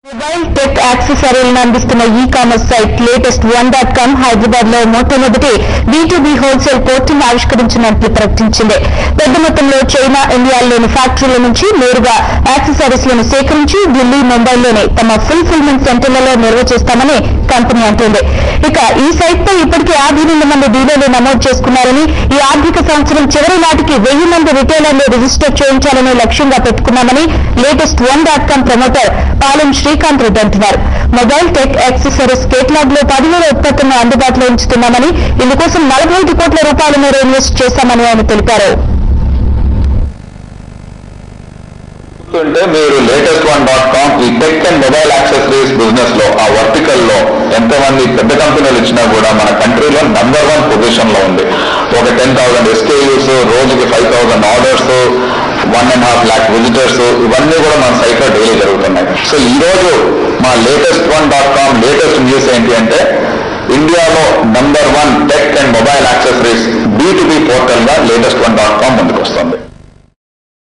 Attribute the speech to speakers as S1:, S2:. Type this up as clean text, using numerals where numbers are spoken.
S1: Mobile tech యాక్సెసరీలను అందిస్తున్న e commerce site latest1.com Hyderabad లో మొట్టమొదటి B2B హోల్సేల్ పోర్టును ఆవిష్కరించినట్లు ప్రకటించింది. పెద్ద మొత్తంలో చైనా, ఇండియాలోని ఫ్యాక్టరీల నుంచి నేరుగా యాక్సెసరీస్ లను సేకరించి ఢిల్లీ, ముంబైలోని తమ ఫుల్ఫిల్మెంట్ సెంటర్లలో నిల్వ చేస్తామని కంపెనీ అంటోంది. ఇక ఈ సైట్ పై ఇప్పటికే 58 మంది డీలర్లు నమోదు చేసుకున్నారని, ఈ ఆర్థిక సంవత్సరం చివరి నాటికి 1000 మంది రిటైలర్లు రిజిస్టర్ చేయించాలని లక్ష్యంగా పెట్టుకున్నామని latest1.com ప్రమోటర్ పాలెం శ్రీకాంత్ రెడ్డి అంటున్నారు. మొబైల్ టెక్ యాక్సెసరీస్ కేటలాగ్ లో 10,000 ఉత్పత్తులను అందుబాటులో ఉంచుతున్నామని, ఇందుకోసం 45 కోట్ల రూపాయలను ఇన్వెస్ట్ చేశామని ఆయన తెలిపారు.
S2: మీరు latest1.com ఈ tech and mobile accessories business లో ఆ వర్టికల్ లో ఎంతమంది పెద్ద కంపెనీలు ఇచ్చినా కూడా మన కంట్రీలో నంబర్ 1 పొజిషన్ లో ఉంది. ఒక 10,000 SKUs, రోజుకి 5,000 ఆర్డర్స్, 1.5 lakh విజిటర్స్, ఇవన్నీ కూడా మన సైట్ లో డైలీ జరుగుతున్నాయి. సో ఈ రోజు మా latest1.com లేటెస్ట్ న్యూస్ ఏంటి అంటే, ఇండియాలో number 1 tech and mobile accessories B2B portal గా latest1.com ముందుకు వస్తుంది.